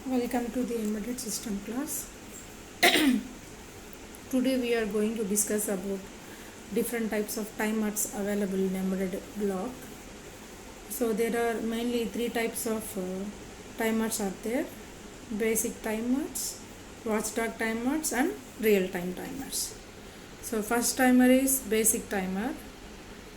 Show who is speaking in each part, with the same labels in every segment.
Speaker 1: Welcome to the embedded system class. Today we are going to discuss about different types of timers available in embedded block. So there are mainly three types of timers are there: basic timers, watchdog timers, and real-time timers. So first timer is basic timer.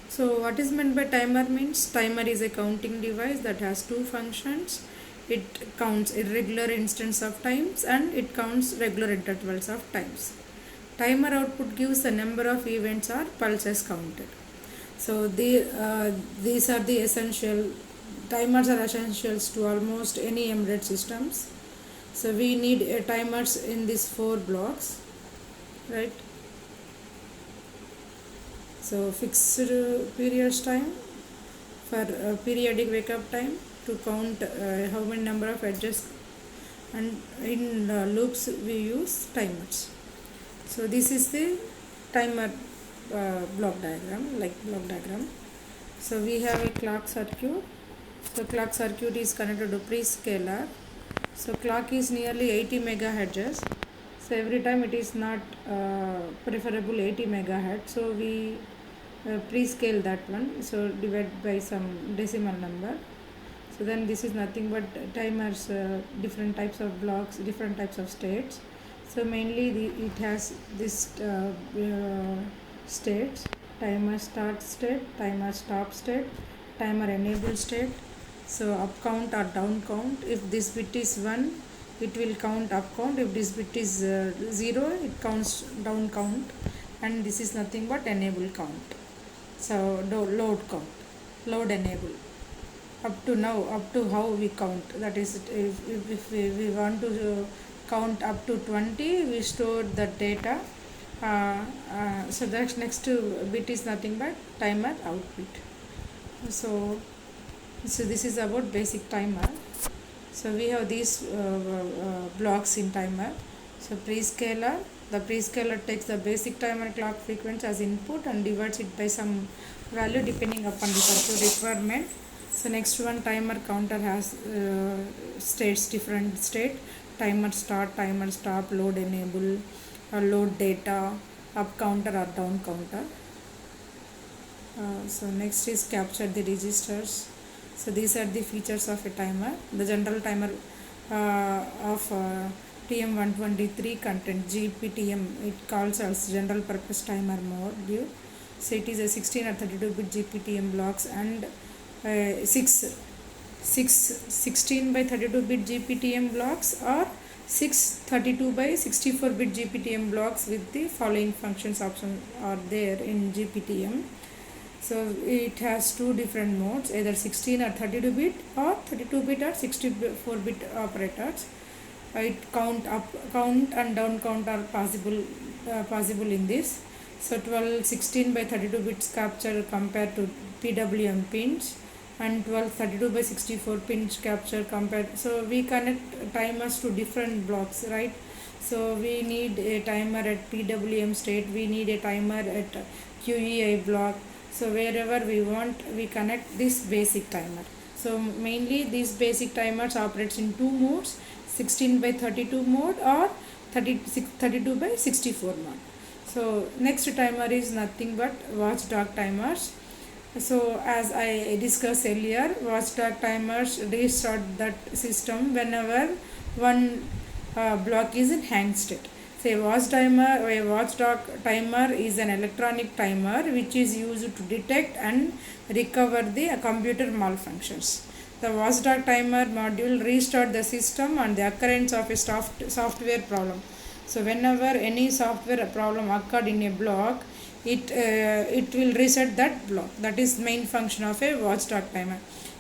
Speaker 1: So what is meant by timer means timer is a counting device that has two functions. It counts irregular instants of times and it counts regular intervals of times. Timer output gives the number of events or pulses counted. So these are the essential timers are essentials to almost any embedded systems. So we need timers in these four blocks, right? So fixed periods time for periodic wake up time to count how many number of edges, and in loops we use timers. So this is the timer block diagram. So we have a clock circuit. So clock circuit is connected to prescaler. So clock is nearly 80 megahertz. So every time it is not preferable 80 megahertz. So we prescale that one. So divide by some decimal number. So then this is nothing but timers, different types of blocks, different types of states. So mainly it has this states: timer start state, timer stop state, timer enable state. So up count or down count. If this bit is 1, it will count up count. If this bit is 0, it counts down count. And this is nothing but enable count. So load count, load enable. Up to how we count, that is, if we want to count up to 20, we store the data. So the next bit is nothing but timer output. So this is about basic timer. So we have these blocks in timer. So prescaler, the prescaler takes the basic timer clock frequency as input and divides it by some value depending upon the circuit requirement. So next one, timer counter has states, different state: timer start, timer stop, load enable, load data, up counter or down counter. So next is capture the registers. So these are the features of a timer. The general timer of TM123 content GPTM, it calls as general purpose timer module. So it is a 16 or 32-bit GPTM blocks and 16 by 32-bit GPTM blocks or 32 by 64-bit GPTM blocks with the following functions option are there in GPTM. So it has two different modes, either 16 or 32-bit or 32-bit or 64-bit operators. It count and down count are possible in this. So 16 by 32 bits capture compared to PWM pins, and 32 by 64 pins capture compared. So we connect timers to different blocks, right? So we need a timer at PWM state, we need a timer at QEI block. So wherever we want, we connect this basic timer. So mainly these basic timers operates in two modes: 16 by 32 mode or 32 by 64 mode. So next timer is nothing but watchdog timers. So as I discussed earlier, watchdog timers restart that system whenever one block is in hang state. So a watchdog timer is an electronic timer which is used to detect and recover the computer malfunctions. The watchdog timer module restart the system on the occurrence of a software problem. So whenever any software problem occurred in a block, it will reset that block. That is main function of a watchdog timer.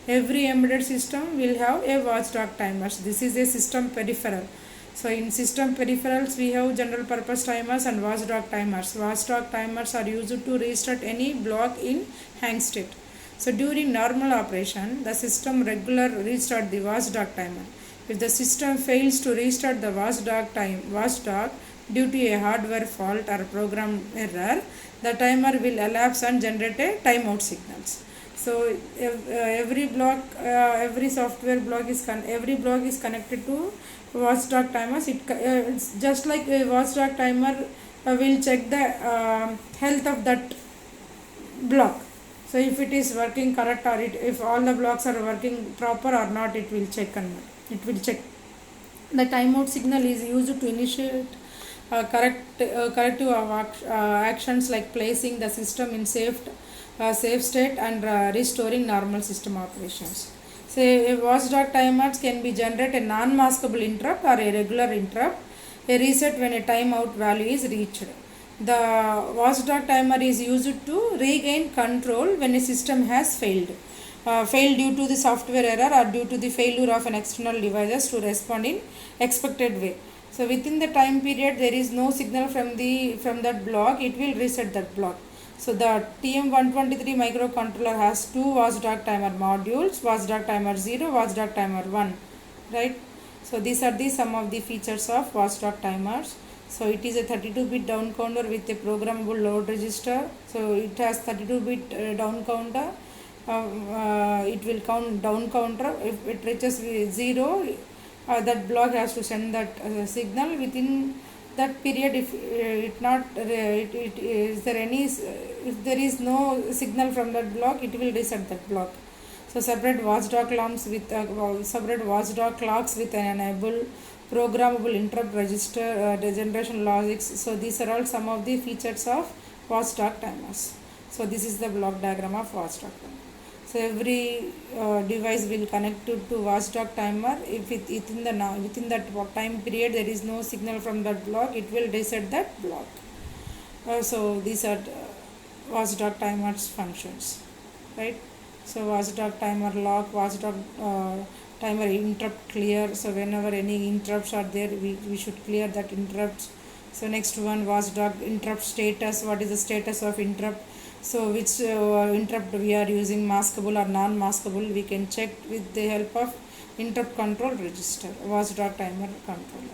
Speaker 1: Every embedded system will have a watchdog timer. This is a system peripheral. So in system peripherals we have general purpose timers and watchdog timers. Watchdog timers are used to restart any block in hang state. So during normal operation, the system regularly restart the watchdog timer. If the system fails to restart the watchdog due to a hardware fault or program error, the timer will elapse and generate a timeout signals. So every block, every software block is every block is connected to watchdog timers. It's just like a watchdog timer will check the health of that block. So if it is working correct, or if all the blocks are working proper or not, it will check, and it will check. The timeout signal is used to initiate corrective actions like placing the system in safe state and restoring normal system operations. Say a watchdog timers can be generate a non-maskable interrupt or a regular interrupt, a reset when a timeout value is reached. The watchdog timer is used to regain control when a system has failed due to the software error or due to the failure of an external devices to respond in expected way. So within the time period there is no signal from that block, it will reset that block. So the TM123 microcontroller has two watchdog timer modules, watchdog timer 0, watchdog timer 1, right? So these are the some of the features of watchdog timers. So it is a 32-bit down counter with a programmable load register. So it has 32-bit down counter. It will count down counter. If it reaches 0, that block has to send that signal within that period. If is there any, if there is no signal from that block, it will reset that block. So separate watchdog lamps with separate watchdog clocks with an enable programmable interrupt register generation logics. So these are all some of the features of watchdog timers. So this is the block diagram of watchdog timer. So every device will connect to watchdog timer. If within that time period there is no signal from that block, it will reset that block. So these are watchdog timers functions, right? So watchdog timer lock, watchdog timer interrupt clear. So whenever any interrupts are there, we should clear that interrupts. So next one, watchdog interrupt status. What is the status of interrupt? So which interrupt we are using, maskable or non-maskable, we can check with the help of interrupt control register, watchdog timer controller.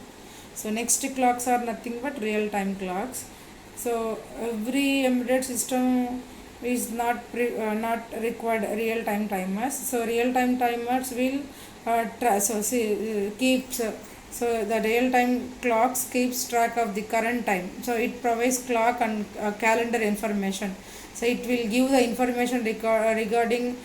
Speaker 1: So next clocks are nothing but real-time clocks. So every embedded system is not required real-time timers. So real-time timers will keeps so the real-time clocks keeps track of the current time. So it provides clock and calendar information. So it will give the information regarding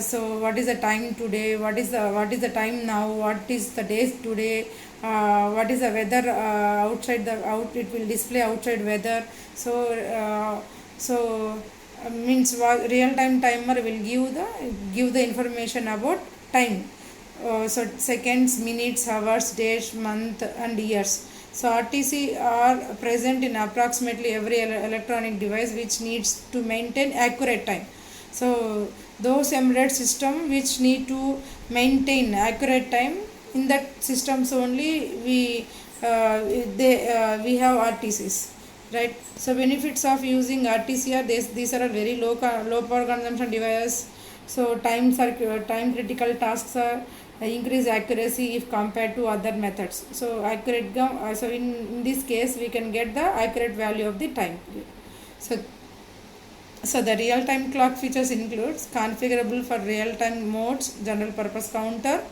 Speaker 1: so what is the time today, what is the time now, what is the day today, what is the weather outside it will display outside weather. So means real time timer will give the information about time. So seconds, minutes, hours, days, month and years. So RTC are present in approximately every electronic device which needs to maintain accurate time. So those embedded system which need to maintain accurate time, in that systems only we have RTCs, right? So benefits of using RTC are these are a very low power consumption device. So time critical tasks are increase accuracy if compared to other methods. So so in this case we can get the accurate value of the time period. So the real time clock features includes configurable for real time modes, general purpose counter.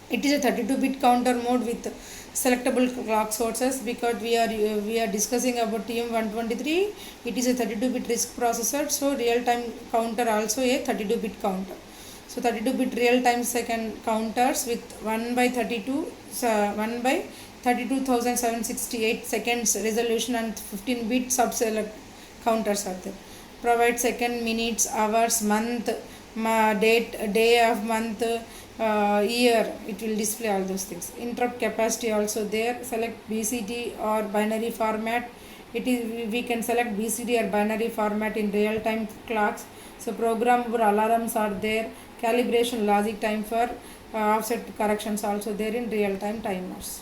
Speaker 1: It is a 32-bit counter mode with selectable clock sources. Because we are discussing about TM123, it is a 32-bit RISC processor. So real time counter also a 32-bit counter. So 32-bit real time second counters with 1 by 32,768 seconds resolution and 15-bit subselect counters are there. Provide second, minutes, hours, month, date, day of month, year. It will display all those things. Interrupt capacity also there. Select BCD or binary format. We can select BCD or binary format in real time clocks. So programmable alarms are there. Calibration logic time for offset corrections also there in real time timers.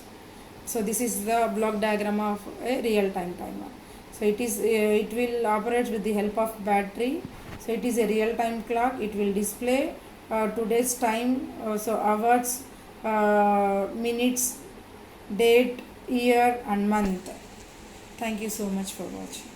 Speaker 1: So this is the block diagram of a real time timer. So it will operate with the help of battery. So it is a real time clock. It will display today's time, so hours, minutes, date, year and month. Thank you so much for watching.